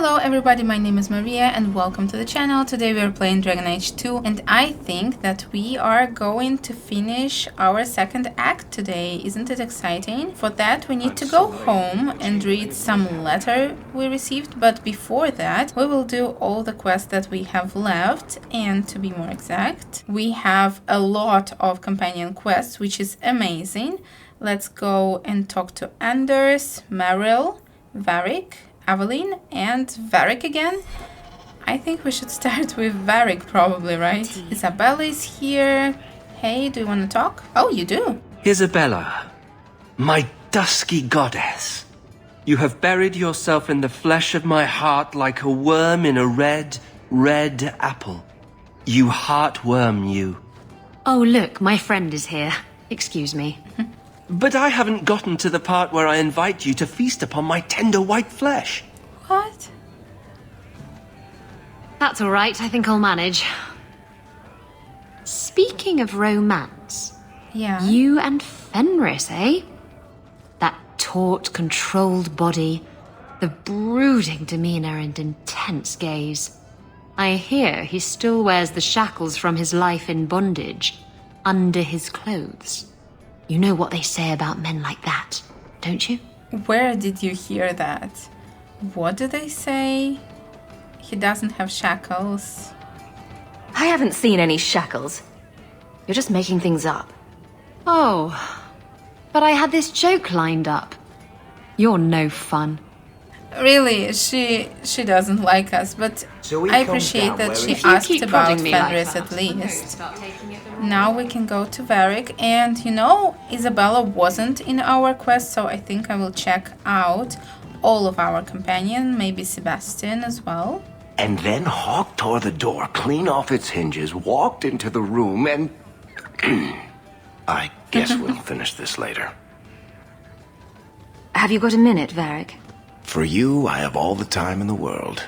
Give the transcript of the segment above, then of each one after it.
Hello everybody, my name is Maria and welcome to the channel. Today we are playing Dragon Age 2 and I think that we are going to finish our second act today. Isn't it exciting? For that we need to go home and read some letter we received, but before that we will do all the quests that we have left, and to be more exact, we have a lot of companion quests, which is amazing. Let's go and talk to Anders, Merill, Varric, Aveline, and Varric again. I think we should start with Varric probably, right? Isabela is here. Hey, do you want to talk? Oh, you do. Isabela, my dusky goddess, you have buried yourself in the flesh of my heart like a worm in a red, red apple. You heartworm, you. Oh, look, my friend is here. Excuse me. But I haven't gotten to the part where I invite you to feast upon my tender white flesh. What? That's all right, I think I'll manage. Speaking of romance, Yeah. you and Fenris, eh? That taut, controlled body, the brooding demeanor and intense gaze. I hear he still wears the shackles from his life in bondage under his clothes. You know what they say about men like that, don't you? Where did you hear that? What do they say? He doesn't have shackles. I haven't seen any shackles. You're just making things up. Oh, but I had this joke lined up. You're no fun. Really, she doesn't like us, but I appreciate that she asked about Fenris at least. Now we can go to Varric, and you know, Isabela wasn't in our quest, so I think I will check out all of our companions, maybe Sebastian as well. And then Hawke tore the door clean off its hinges, walked into the room, and... I guess we'll finish this later. Have you got a minute, Varric? For you, I have all the time in the world.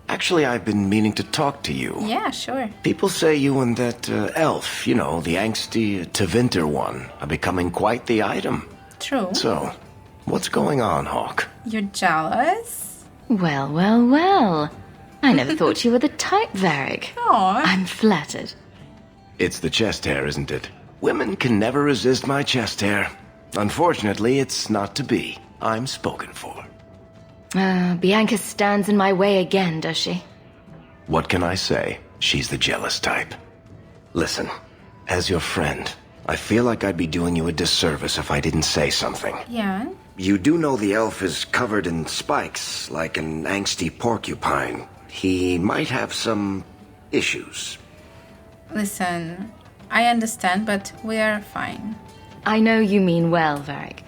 Actually, I've been meaning to talk to you. Yeah, sure. People say you and that elf, you know, the angsty Tevinter one, are becoming quite the item. True. So, what's going on, Hawke? You're jealous? Well, well, well. I never thought you were the type, Varric. Aw. I'm flattered. It's the chest hair, isn't it? Women can never resist my chest hair. Unfortunately, it's not to be. I'm spoken for. Bianca stands in my way again, does she? What can I say? She's the jealous type. Listen, as your friend, I feel like I'd be doing you a disservice if I didn't say something. Yeah. You do know the elf is covered in spikes, like an angsty porcupine. He might have some issues. Listen, I understand, but we are fine. I know you mean well, Varric.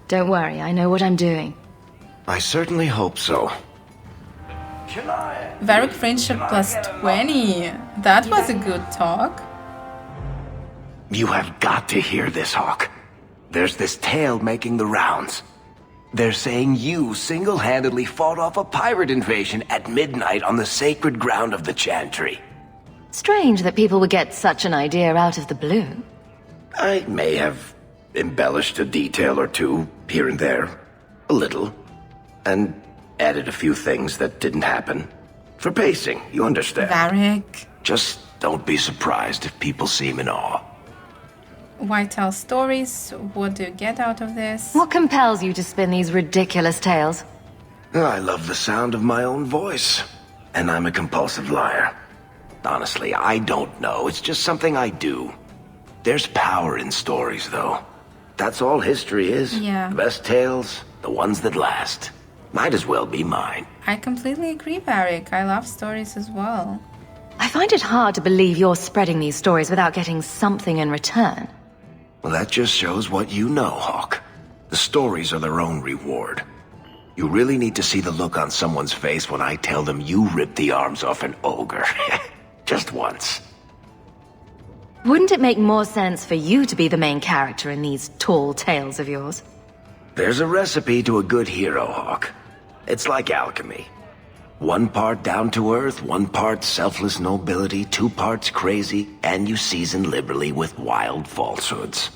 Don't worry, I know what I'm doing. I certainly hope so. Varric friendship plus 20. That was a good talk. You have got to hear this, Hawke. There's this tale making the rounds. They're saying you single-handedly fought off a pirate invasion at midnight on the sacred ground of the Chantry. Strange that people would get such an idea out of the blue. I may have embellished a detail or two here and there. A little. And added a few things that didn't happen. For pacing, you understand. Varric. Just don't be surprised if people seem in awe. Why tell stories? What do you get out of this? What compels you to spin these ridiculous tales? I love the sound of my own voice. And I'm a compulsive liar. Honestly, I don't know. It's just something I do. There's power in stories, though. That's all history is. Yeah. The best tales, the ones that last. Might as well be mine. I completely agree, Varric. I love stories as well. I find it hard to believe you're spreading these stories without getting something in return. Well, that just shows what you know, Hawke. The stories are their own reward. You really need to see the look on someone's face when I tell them you ripped the arms off an ogre. Just once. Wouldn't it make more sense for you to be the main character in these tall tales of yours? There's a recipe to a good hero, Hawke. It's like alchemy. 1 part down to earth, 1 part selfless nobility, 2 parts crazy, and you season liberally with wild falsehoods.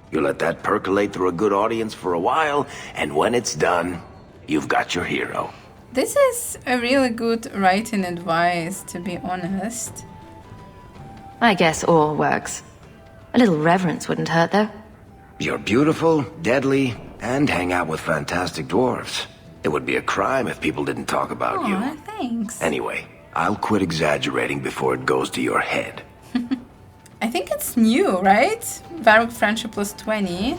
You let that percolate through a good audience for a while, and when it's done, you've got your hero. This is a really good writing advice, to be honest. I guess all works. A little reverence wouldn't hurt, though. You're beautiful, deadly, and hang out with fantastic dwarves. It would be a crime if people didn't talk about Aw, you. thanks. Anyway, I'll quit exaggerating before it goes to your head. I think it's new, right? Varric friendship plus 20.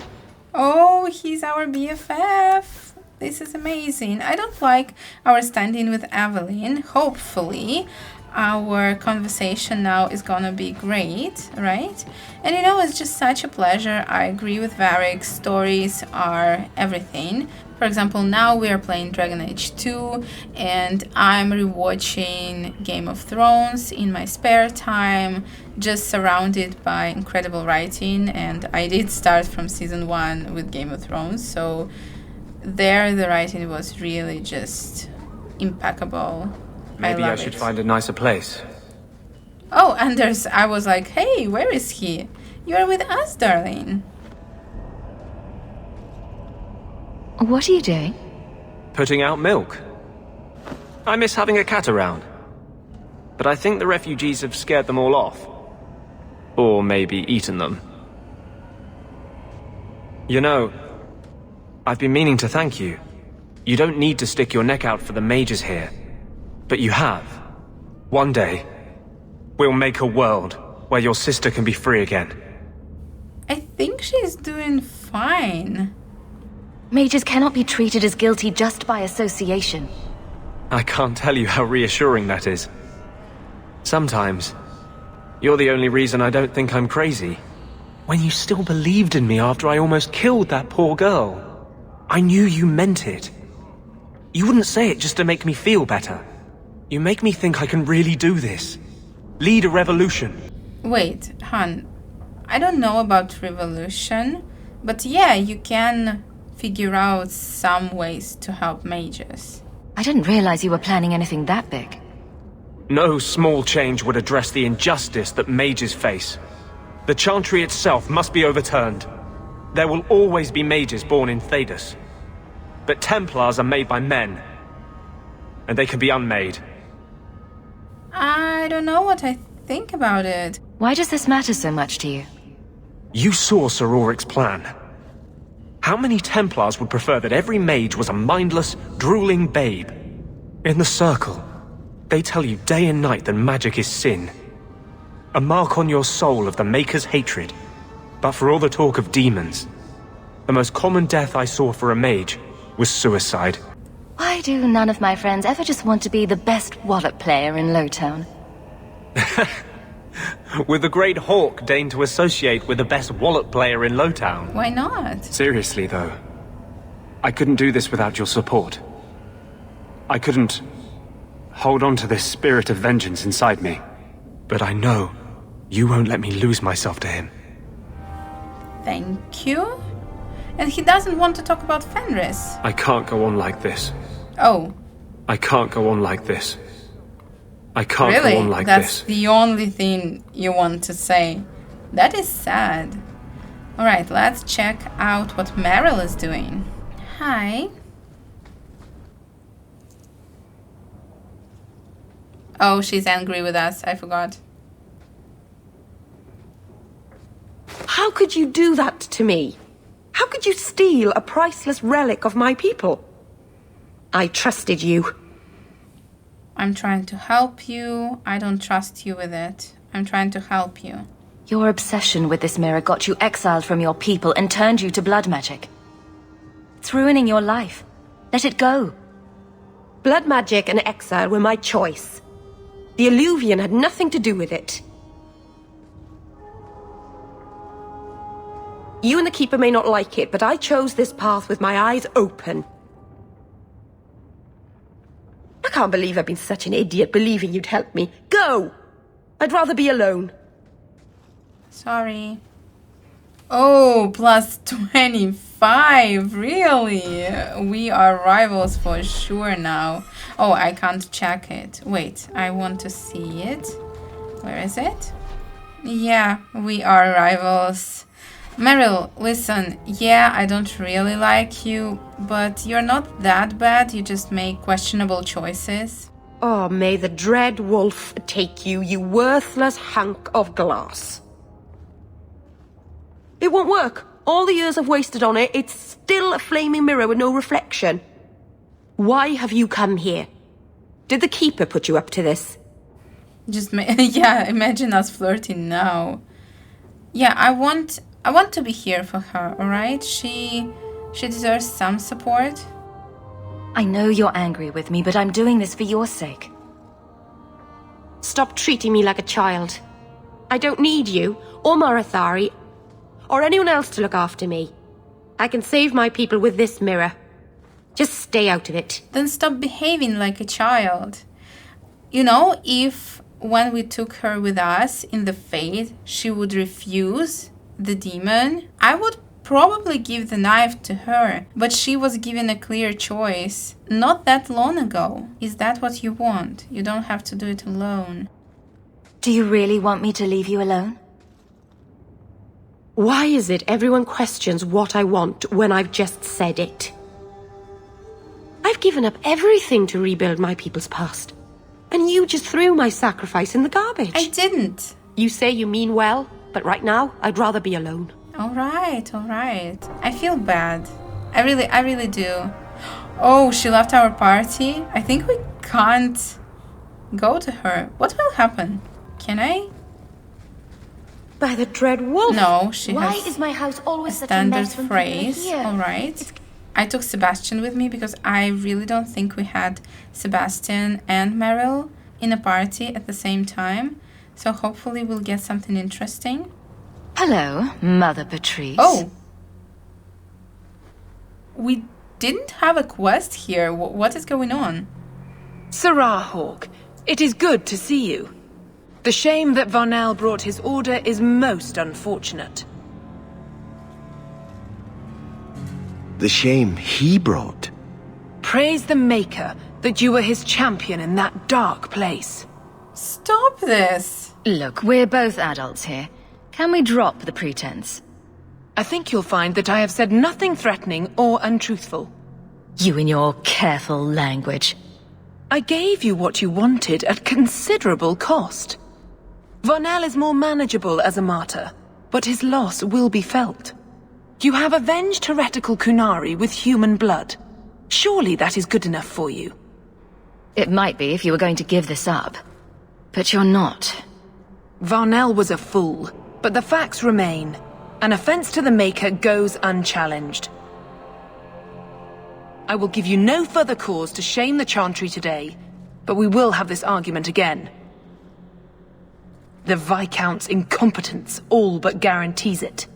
Oh, he's our BFF. This is amazing. I don't like our stand-in with Aveline. Hopefully, our conversation now is gonna be great, right? And you know, it's just such a pleasure. I agree with Varric. Stories are everything. For example, now we are playing Dragon Age 2 and I'm rewatching Game of Thrones in my spare time, just surrounded by incredible writing. And I did start from season 1 with Game of Thrones, so there the writing was really just impeccable. Maybe I should find a nicer place. Oh, Anders, I was like, hey, where is he? You are with us, darling. What are you doing? Putting out milk. I miss having a cat around. But I think the refugees have scared them all off. Or maybe eaten them. You know, I've been meaning to thank you. You don't need to stick your neck out for the mages here. But you have. One day, we'll make a world where your sister can be free again. I think she's doing fine. Mages cannot be treated as guilty just by association. I can't tell you how reassuring that is. Sometimes, you're the only reason I don't think I'm crazy. When you still believed in me after I almost killed that poor girl, I knew you meant it. You wouldn't say it just to make me feel better. You make me think I can really do this. Lead a revolution. Wait, Han, I don't know about revolution, but yeah, you can figure out some ways to help mages. I didn't realize you were planning anything that big. No small change would address the injustice that mages face. The Chantry itself must be overturned. There will always be mages born in Thedas. But Templars are made by men. And they can be unmade. I don't know what I think about it. Why does this matter so much to you? You saw Sir Ulrich's plan. How many Templars would prefer that every mage was a mindless, drooling babe? In the Circle, they tell you day and night that magic is sin. A mark on your soul of the Maker's hatred. But for all the talk of demons, the most common death I saw for a mage was suicide. Why do none of my friends ever just want to be the best wallet player in Lowtown? With the great Hawke deigned to associate with the best wallet player in Lowtown. Why not? Seriously, though, I couldn't do this without your support. I couldn't hold on to this spirit of vengeance inside me. But I know you won't let me lose myself to him. Thank you. And he doesn't want to talk about Fenris. I can't go on like this. Oh. I can't go on like this. I can't Really? go on like That's this. the only thing you want to say. That is sad. Alright, let's check out what Merill is doing. Hi. Oh, she's angry with us. I forgot. How could you do that to me? How could you steal a priceless relic of my people? I trusted you. I'm trying to help you. I don't trust you with it. I'm trying to help you. Your obsession with this mirror got you exiled from your people and turned you to blood magic. It's ruining your life. Let it go. Blood magic and exile were my choice. The Illuvian had nothing to do with it. You and the Keeper may not like it, but I chose this path with my eyes open. I can't believe I've been such an idiot believing you'd help me. Go! I'd rather be alone. Sorry. Oh, plus 25. Really? We are rivals for sure now. Oh, I can't check it. Wait, I want to see it. Where is it? Yeah, we are rivals. Merill, listen, yeah, I don't really like you, but you're not that bad, you just make questionable choices. Oh, may the dread wolf take you, you worthless hunk of glass. It won't work. All the years I've wasted on it, it's still a flaming mirror with no reflection. Why have you come here? Did the Keeper put you up to this? Yeah, imagine us flirting now. Yeah, I want to be here for her, alright? She deserves some support. I know you're angry with me, but I'm doing this for your sake. Stop treating me like a child. I don't need you, or Marathari, or anyone else to look after me. I can save my people with this mirror. Just stay out of it. Then stop behaving like a child. You know, if when we took her with us in the Fade, she would refuse the demon, I would probably give the knife to her, but she was given a clear choice not that long ago. Is that what you want? You don't have to do it alone. Do you really want me to leave you alone? Why is it everyone questions what I want when I've just said it? I've given up everything to rebuild my people's past. And you just threw my sacrifice in the garbage. I didn't. You say you mean well, but right now, I'd rather be alone. Alright. I feel bad. I really do. Oh, she left our party? I think we can't go to her. What will happen? Can I? By the dread wolf. No, she Why has is my house always a such a standard mess when people are phrase. here? Alright. I took Sebastian with me because I really don't think we had Sebastian and Merill in a party at the same time. So hopefully we'll get something interesting. Hello, Mother Petrice. Oh! We didn't have a quest here. What is going on? Sirrah Hawke, it is good to see you. The shame that Varnell brought his order is most unfortunate. The shame he brought. Praise the Maker that you were his champion in that dark place. Stop this! Look, we're both adults here. Can we drop the pretense? I think you'll find that I have said nothing threatening or untruthful. You and your careful language. I gave you what you wanted at considerable cost. Varnell is more manageable as a martyr, but his loss will be felt. You have avenged heretical Kunari with human blood. Surely that is good enough for you. It might be if you were going to give this up. But you're not. Varnell was a fool, but the facts remain. An offense to the Maker goes unchallenged. I will give you no further cause to shame the Chantry today, but we will have this argument again. The Viscount's incompetence all but guarantees it.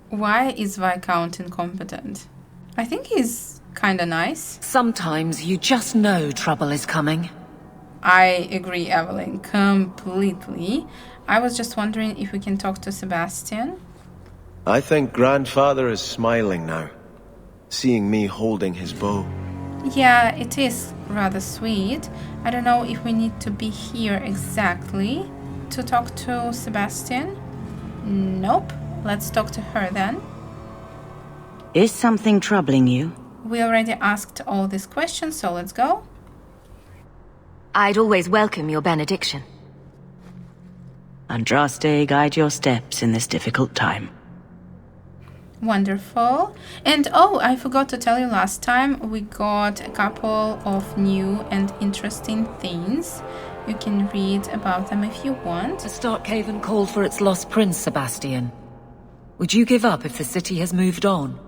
Why is Viscount incompetent? I think he's kinda nice. Sometimes you just know trouble is coming. I agree, Aveline, completely. I was just wondering if we can talk to Sebastian. I think Grandfather is smiling now, seeing me holding his bow. Yeah, it is rather sweet. I don't know if we need to be here exactly to talk to Sebastian. Nope. Let's talk to her then. Is something troubling you? We already asked all these questions, so let's go. I'd always welcome your benediction. Andraste, guide your steps in this difficult time. Wonderful. And oh, I forgot to tell you last time, we got a couple of new and interesting things. You can read about them if you want. The Starkhaven called for its lost prince, Sebastian. Would you give up if the city has moved on?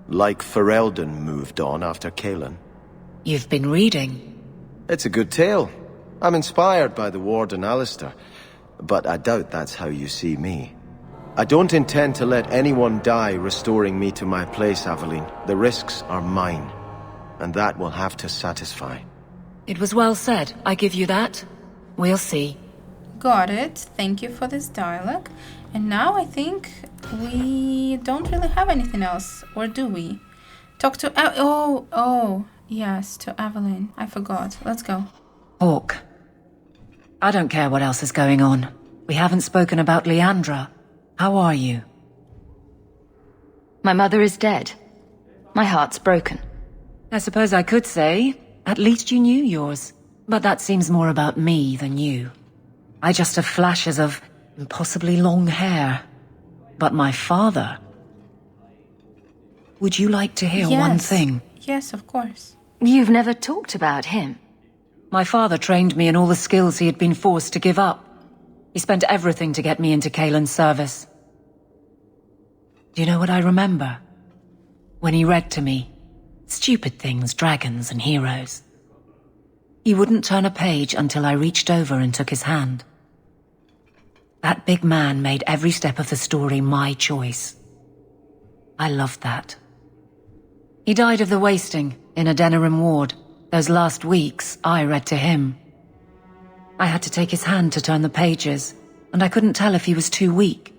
Like Ferelden moved on after Kalen. You've been reading. It's a good tale. I'm inspired by the Warden Alistair, but I doubt that's how you see me. I don't intend to let anyone die restoring me to my place, Aveline. The risks are mine, and that will have to satisfy. It was well said. I give you that. We'll see. Got it. Thank you for this dialogue. And now I think we don't really have anything else, or do we? Talk to yes, to Aveline. I forgot. Let's go. Hawke. I don't care what else is going on. We haven't spoken about Leandra. How are you? My mother is dead. My heart's broken. I suppose I could say, at least you knew yours. But that seems more about me than you. I just have flashes of impossibly long hair. But my father... Would you like to hear one thing? Yes, of course. You've never talked about him. My father trained me in all the skills he had been forced to give up. He spent everything to get me into Kaelin's service. Do you know what I remember? When he read to me, stupid things, dragons and heroes. He wouldn't turn a page until I reached over and took his hand. That big man made every step of the story my choice. I loved that. He died of the wasting in Adenirim ward. Those last weeks, I read to him. I had to take his hand to turn the pages, and I couldn't tell if he was too weak,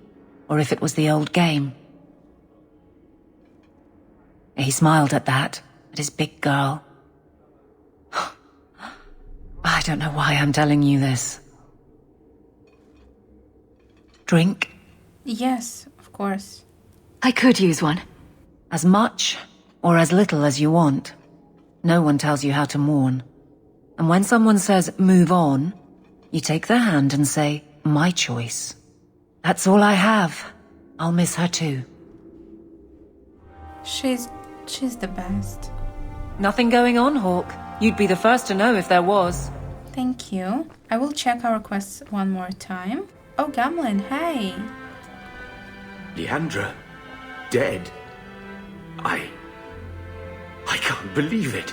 or if it was the old game. He smiled at that, at his big girl. I don't know why I'm telling you this. Drink? Yes, of course. I could use one. As much or as little as you want. No one tells you how to mourn. And when someone says, move on, you take their hand and say, my choice. That's all I have. I'll miss her too. She's the best. Nothing going on, Hawke. You'd be the first to know if there was. Thank you. I will check our quests one more time. Oh, Gamlen, hey. Leandra, dead? I can't believe it.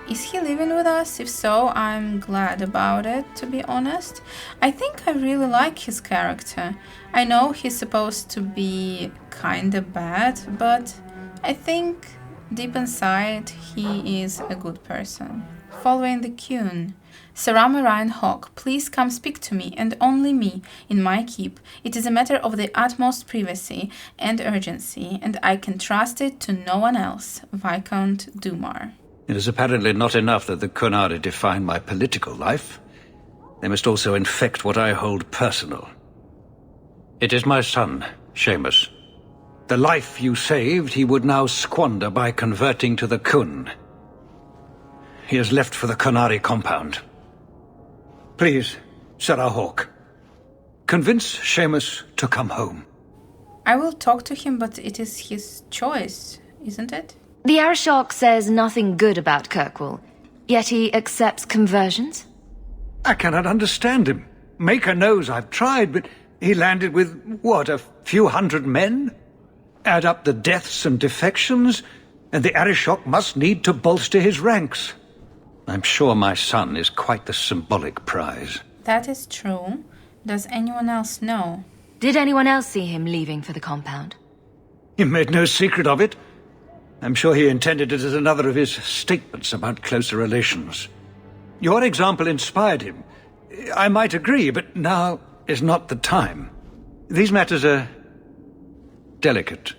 Is he living with us? If so, I'm glad about it, to be honest. I think I really like his character. I know he's supposed to be kinda bad, but I think deep inside he is a good person. Following the Qun. Sarah Marian Hawke, please come speak to me, and only me, in my keep. It is a matter of the utmost privacy and urgency, and I can trust it to no one else. Viscount Dumar. It is apparently not enough that the Qunari define my political life. They must also infect what I hold personal. It is my son, Seamus. The life you saved he would now squander by converting to the Qun. He has left for the Qunari compound. Please, Sarah Hawke, convince Seamus to come home. I will talk to him, but it is his choice, isn't it? The Arishok says nothing good about Kirkwall, yet he accepts conversions? I cannot understand him. Maker knows I've tried, but he landed with, what, a few hundred men? Add up the deaths and defections, and the Arishok must need to bolster his ranks. I'm sure my son is quite the symbolic prize. That is true. Does anyone else know? Did anyone else see him leaving for the compound? He made no secret of it. I'm sure he intended it as another of his statements about closer relations. Your example inspired him. I might agree, but now is not the time. These matters are delicate.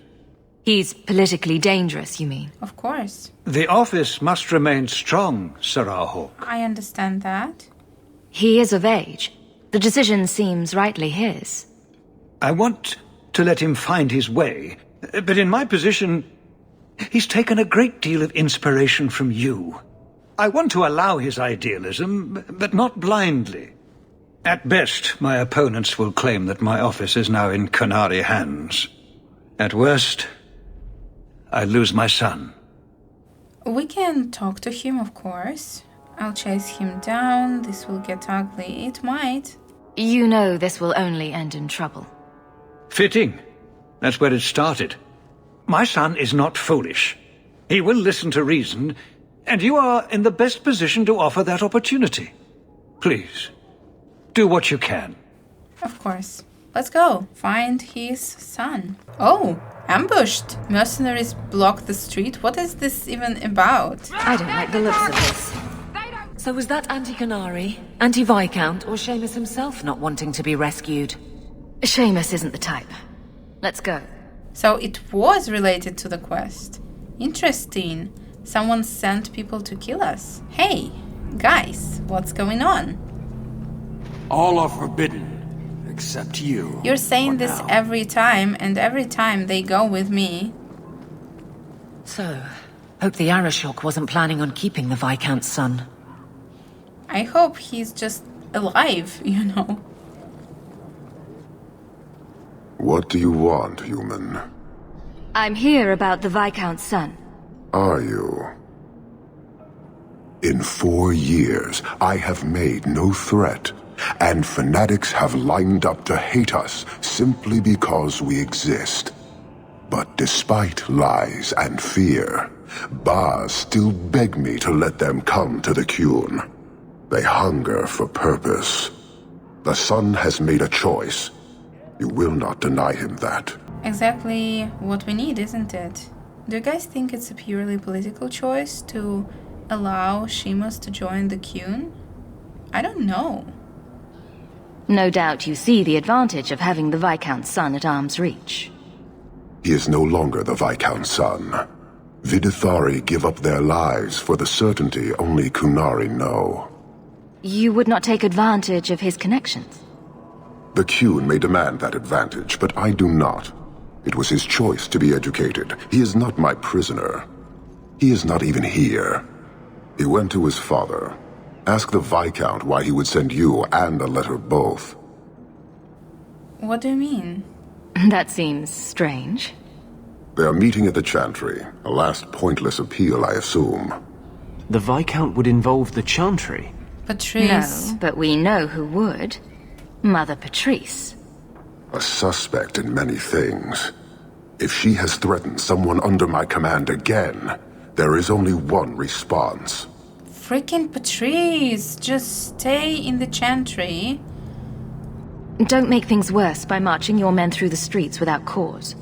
He's politically dangerous, you mean? Of course. The office must remain strong, Sarah Hawke. I understand that. He is of age. The decision seems rightly his. I want to let him find his way, but in my position, he's taken a great deal of inspiration from you. I want to allow his idealism, but not blindly. At best, my opponents will claim that my office is now in Qunari hands. At worst, I lose my son. We can talk to him, of course. I'll chase him down. This will get ugly. It might. You know this will only end in trouble. Fitting. That's where it started. My son is not foolish. He will listen to reason, and you are in the best position to offer that opportunity. Please, do what you can. Of course. Let's go. Find his son. Oh, ambushed. Mercenaries block the street. What is this even about? I don't like the looks of this. So was that anti-Qunari, anti-Viscount, or Seamus himself not wanting to be rescued? Seamus isn't the type. Let's go. So it was related to the quest. Interesting. Someone sent people to kill us. Hey, guys, what's going on? All are forbidden, except you. You're saying this every time, and every time they go with me So, hope the Arishok wasn't planning on keeping the Viscount's son. I hope he's just alive, you know. What do you want, human? I'm here about the Viscount's son. Are you? In 4 years, I have made no threat, and fanatics have lined up to hate us simply because we exist. But despite lies and fear, Bars still beg me to let them come to the Qun. They hunger for purpose. The son has made a choice. You will not deny him that. Exactly what we need, isn't it? Do you guys think it's a purely political choice to allow Seamus to join the Qun? I don't know. No doubt you see the advantage of having the Viscount's son at arm's reach. He is no longer the Viscount's son. Vidithari give up their lives for the certainty only Qunari know. You would not take advantage of his connections? The Qun may demand that advantage, but I do not. It was his choice to be educated. He is not my prisoner. He is not even here. He went to his father. Ask the Viscount why he would send you and a letter both. What do you mean? That seems strange. They are meeting at the Chantry. A last pointless appeal, I assume. The Viscount would involve the Chantry? Petrice. No, but we know who would. Mother Petrice. A suspect in many things. If she has threatened someone under my command again, there is only one response. Freaking Petrice! Just stay in the Chantry. Don't make things worse by marching your men through the streets without cause.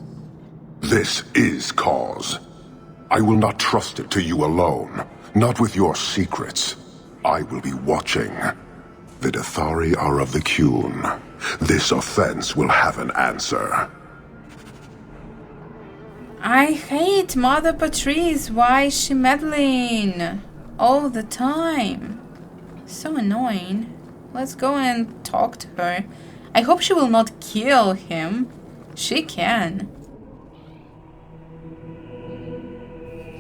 This is cause. I will not trust it to you alone. Not with your secrets. I will be watching. The Vidithari are of the Qun. This offense will have an answer. I hate Mother Petrice. Why is she meddling? All the time. So annoying. Let's go and talk to her. I hope she will not kill him. She can.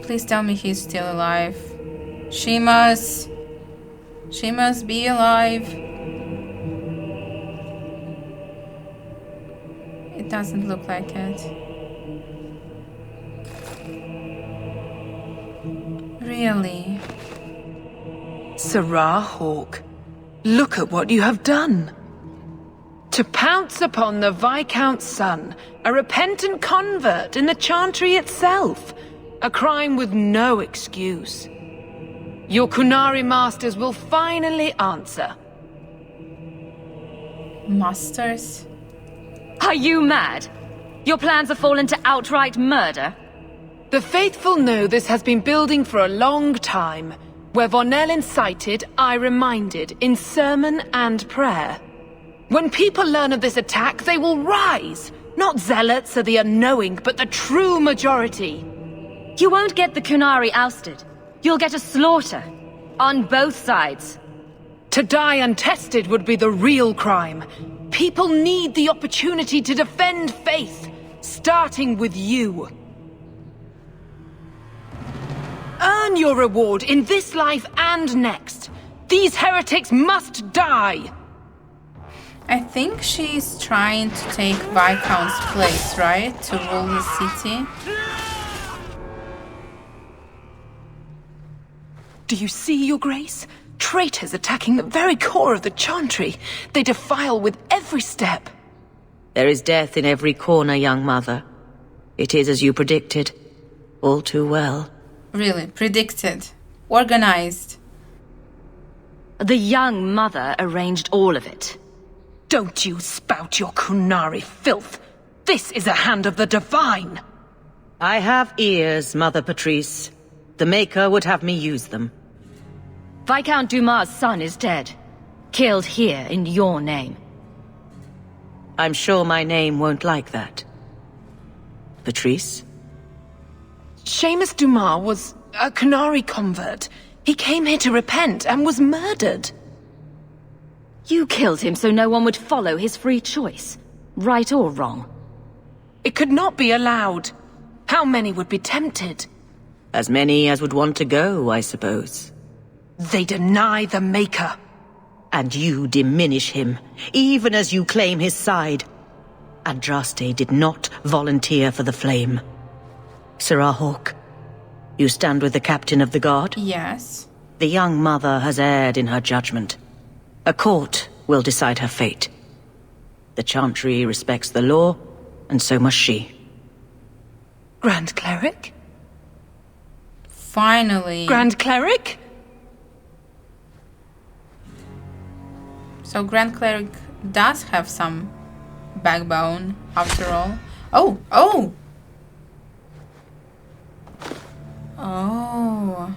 Please tell me he's still alive. She must be alive. It doesn't look like it. Really? Sarah Hawke, look at what you have done. To pounce upon the Viscount's son, a repentant convert in the Chantry itself, a crime with no excuse. Your Qunari masters will finally answer. Masters? Are you mad? Your plans have fallen to outright murder? The faithful know this has been building for a long time. Where Varnell incited, I reminded, in sermon and prayer. When people learn of this attack, they will rise. Not zealots or the unknowing, but the true majority. You won't get the Qunari ousted. You'll get a slaughter. On both sides. To die untested would be the real crime. People need the opportunity to defend faith, starting with you. Earn your reward in this life and next. These heretics must die. I think she's trying to take Viscount's place, right? To rule the city. Do you see, Your Grace? Traitors attacking the very core of the Chantry. They defile with every step. There is death in every corner, young mother. It is as you predicted. All too well. Really, predicted. Organized. The young mother arranged all of it. Don't you spout your Qunari filth. This is a hand of the divine. I have ears, Mother Petrice. The Maker would have me use them. Viscount Dumas' son is dead. Killed here in your name. I'm sure my name won't like that. Petrice? Seamus Dumas was a Qunari convert. He came here to repent and was murdered. You killed him so no one would follow his free choice. Right or wrong. It could not be allowed. How many would be tempted? As many as would want to go, I suppose. They deny the Maker. And you diminish him, even as you claim his side. Andraste did not volunteer for the flame. Sirrah Hawke, you stand with the captain of the guard? Yes. The young mother has erred in her judgment. A court will decide her fate. The Chantry respects the law, and so must she. Grand Cleric? Finally. Grand Cleric? So Grand Cleric does have some backbone, after all. Oh! Oh! Oh.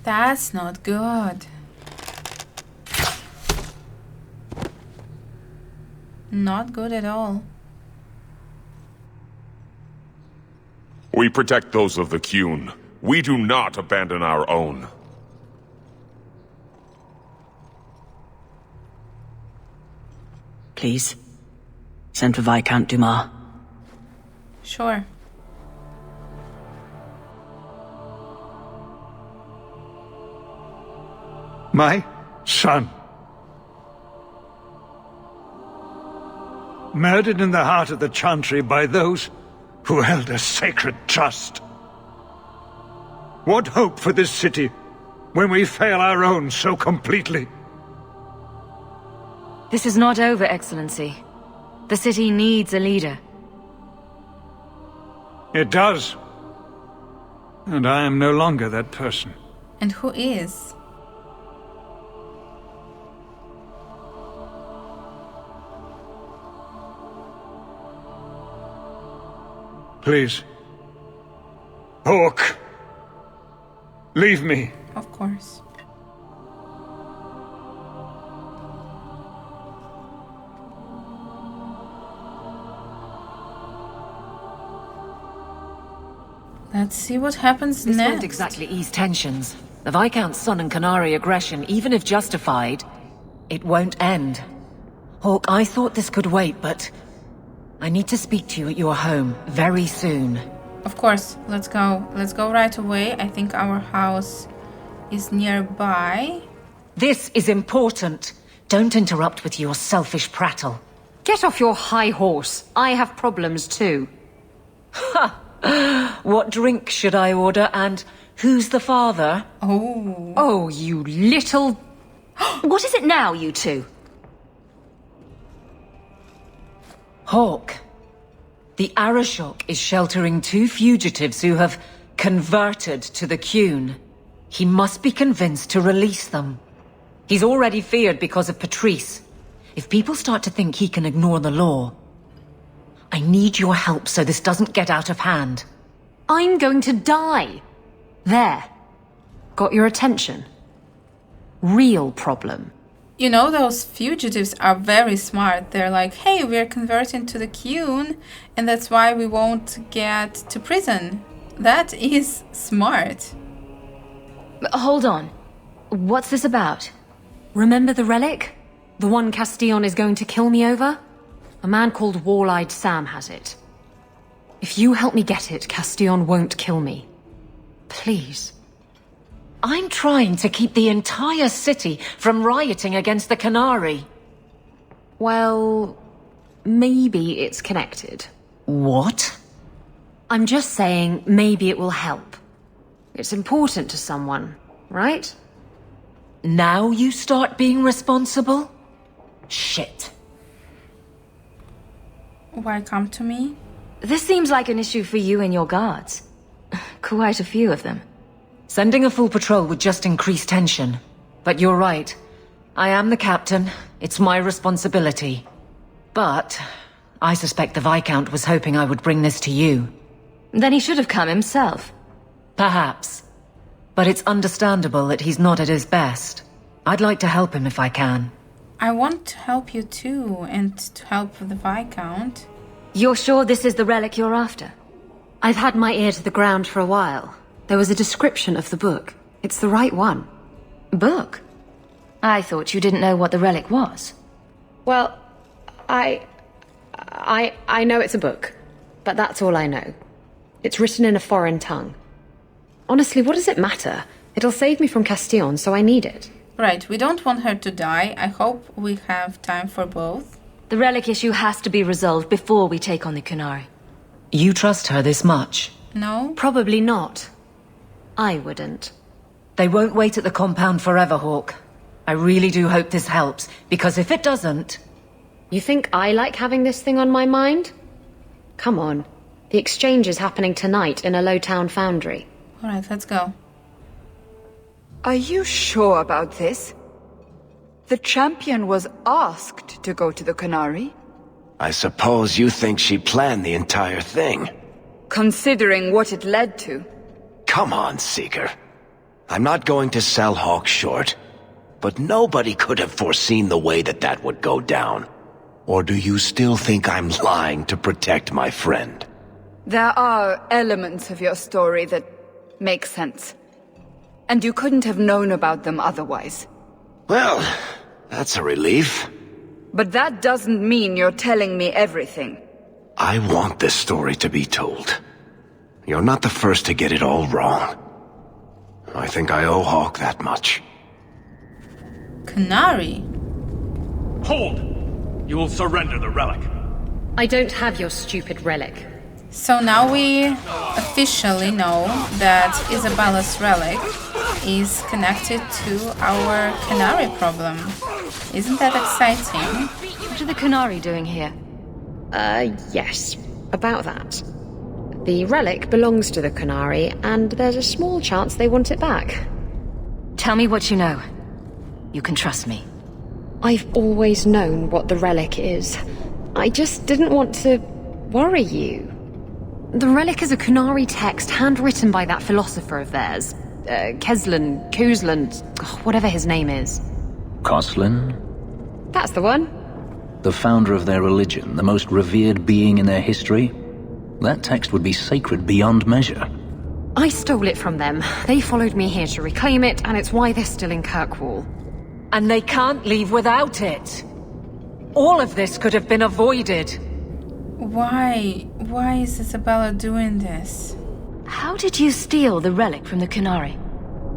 That's not good. Not good at all. We protect those of the Qun. We do not abandon our own. Please, send for Viscount Dumas. Sure. My son. Murdered in the heart of the Chantry by those who held a sacred trust. What hope for this city when we fail our own so completely? This is not over, Excellency. The city needs a leader. It does. And I am no longer that person. And who is? Please. Hawke. Leave me. Of course. Let's see what happens This next. won't exactly ease tensions. The Viscount's son and Canary aggression, even if justified, it won't end. Hawke, I thought this could wait, but I need to speak to you at your home very soon. Of course, let's go. Let's go right away. I think our house is nearby. This is important. Don't interrupt with your selfish prattle. Get off your high horse. I have problems too. Ha! What drink should I order, and who's the father? Oh. Oh, you little... What is it now, you two? Hawke. The Arishok is sheltering 2 fugitives who have converted to the Qun. He must be convinced to release them. He's already feared because of Petrice. If people start to think he can ignore the law, I need your help so this doesn't get out of hand. I'm going to die. There. Got your attention? Real problem. You know, those fugitives are very smart. They're like, hey, we're converting to the Qun, and that's why we won't get to prison. That is smart. Hold on. What's this about? Remember the relic? The one Castillon is going to kill me over? A man called Wall-Eyed Sam has it. If you help me get it, Castillon won't kill me. Please. I'm trying to keep the entire city from rioting against the Canary. Well, maybe it's connected. What? I'm just saying maybe it will help. It's important to someone, right? Now you start being responsible? Shit. Why come to me? This seems like an issue for you and your guards. Quite a few of them. Sending a full patrol would just increase tension. But you're right. I am the captain. It's my responsibility. But I suspect the Viscount was hoping I would bring this to you. Then he should have come himself. Perhaps. But it's understandable that he's not at his best. I'd like to help him if I can. I want to help you too, and to help the Viscount. You're sure this is the relic you're after? I've had my ear to the ground for a while. There was a description of the book. It's the right one. Book? I thought you didn't know what the relic was. Well, I know it's a book. but that's all I know. It's written in a foreign tongue. Honestly, what does it matter? It'll save me from Castillon, so I need it. Right, we don't want her to die. I hope we have time for both. The relic issue has to be resolved before we take on the Qunari. You trust her this much? No? Probably not. I wouldn't. They won't wait at the compound forever, Hawke. I really do hope this helps, because if it doesn't... You think I like having this thing on my mind? Come on. The exchange is happening tonight in a low-town foundry. Alright, let's go. Are you sure about this? The champion was asked to go to the Qunari. I suppose you think she planned the entire thing. Considering what it led to. Come on, Seeker. I'm not going to sell Hawke short, but nobody could have foreseen the way that would go down. Or do you still think I'm lying to protect my friend? There are elements of your story that make sense. And you couldn't have known about them otherwise. Well, that's a relief. But that doesn't mean you're telling me everything. I want this story to be told. You're not the first to get it all wrong. I think I owe Hawke that much. Qunari? Hold! You will surrender the relic. I don't have your stupid relic. So now we officially know that Isabela's relic is connected to our Qunari problem. Isn't that exciting? What are the Qunari doing here? Yes. About that. The relic belongs to the Qunari, and there's a small chance they want it back. Tell me what you know. You can trust me. I've always known what the relic is. I just didn't want to worry you. The relic is a Qunari text handwritten by that philosopher of theirs. Kuzlan, whatever his name is. Koslin? That's the one. The founder of their religion, the most revered being in their history? That text would be sacred beyond measure. I stole it from them. They followed me here to reclaim it, and it's why they're still in Kirkwall. And they can't leave without it. All of this could have been avoided. Why? Why is Isabela doing this? How did you steal the relic from the Qunari?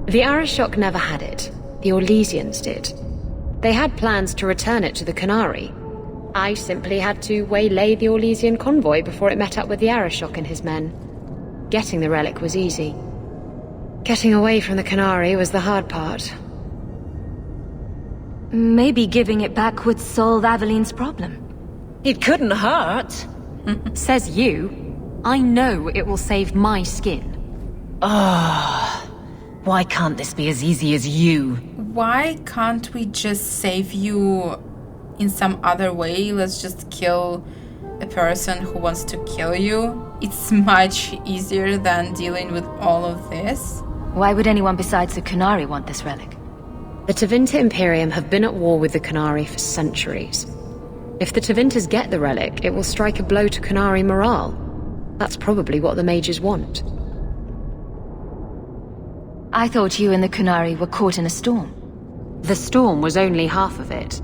The Arishok never had it. The Orlesians did. They had plans to return it to the Qunari. I simply had to waylay the Orlesian convoy before it met up with the Arishok and his men. Getting the relic was easy. Getting away from the Qunari was the hard part. Maybe giving it back would solve Aveline's problem. It couldn't hurt. Says you. I know it will save my skin. Why can't this be as easy as you? Why can't we just save you in some other way? Let's just kill a person who wants to kill you. It's much easier than dealing with all of this. Why would anyone besides the Qunari want this relic? The Tevinter Imperium have been at war with the Qunari for centuries. If the Tevinters get the relic, it will strike a blow to Qunari morale. That's probably what the mages want. I thought you and the Qunari were caught in a storm. The storm was only half of it.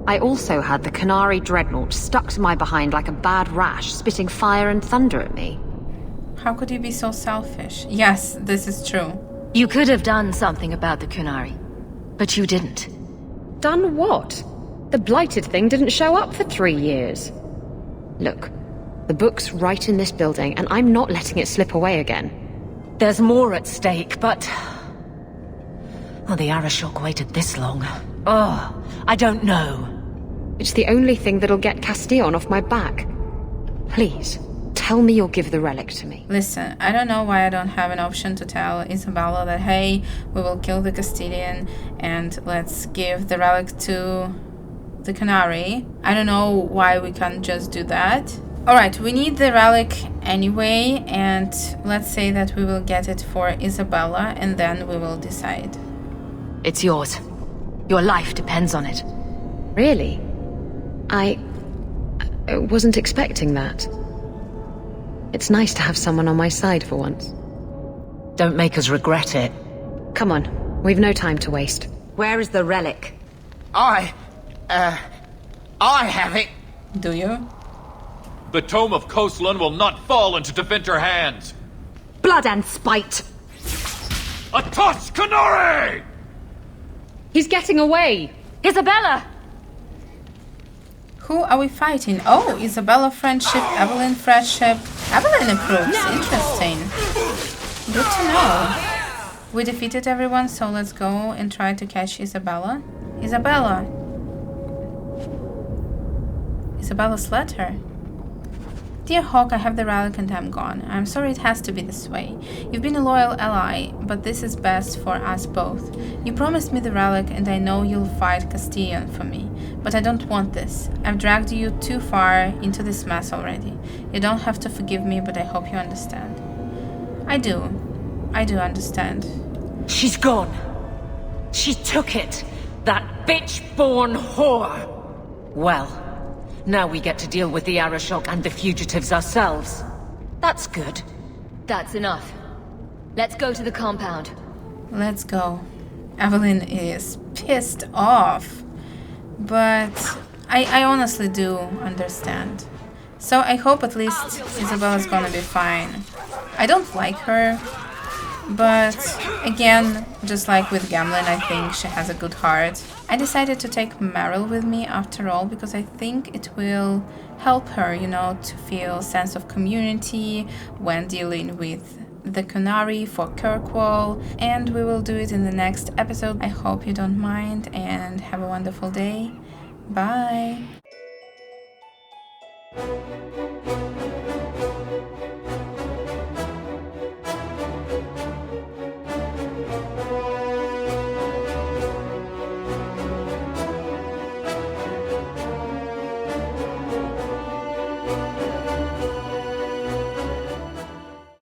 I also had the Qunari dreadnought stuck to my behind like a bad rash, spitting fire and thunder at me. How could you be so selfish? Yes, this is true. You could have done something about the Qunari, but you didn't. Done what? The blighted thing didn't show up for 3 years. Look, the book's right in this building, and I'm not letting it slip away again. There's more at stake, but... Oh, the Arishok waited this long. I don't know. It's the only thing that'll get Castillon off my back. Please, tell me you'll give the relic to me. Listen, I don't know why I don't have an option to tell Isabela that, hey, we will kill the Castilian and let's give the relic to the Qunari. I don't know why we can't just do that. Alright, we need the relic anyway, and let's say that we will get it for Isabela, and then we will decide. It's yours. Your life depends on it. Really? I wasn't expecting that. It's nice to have someone on my side for once. Don't make us regret it. Come on, we've no time to waste. Where is the relic? I have it. Do you? The Tome of Coastland will not fall into Defender hands! Blood and spite! A Tuscanori! He's getting away! Isabela! Who are we fighting? Oh, Isabela friendship, Aveline friendship. Aveline approves. Interesting. Good to know. We defeated everyone, so let's go and try to catch Isabela. Isabela! Isabela's letter. Dear Hawke, I have the relic and I'm gone. I'm sorry it has to be this way. You've been a loyal ally, but this is best for us both. You promised me the relic and I know you'll fight Castilian for me. But I don't want this. I've dragged you too far into this mess already. You don't have to forgive me, but I hope you understand. I do. I do understand. She's gone. She took it. That bitch-born whore. Well, now we get to deal with the Arishok and the fugitives ourselves. That's good. That's enough. Let's go to the compound. Let's go. Aveline is pissed off. But I honestly do understand. So I hope at least Isabela's gonna be fine. I don't like her. But again, just like with Gamlin, I think she has a good heart. I decided to take Merill with me after all because I think it will help her, you know, to feel a sense of community when dealing with the Qunari for Kirkwall, and we will do it in the next episode. I hope you don't mind and have a wonderful day. Bye!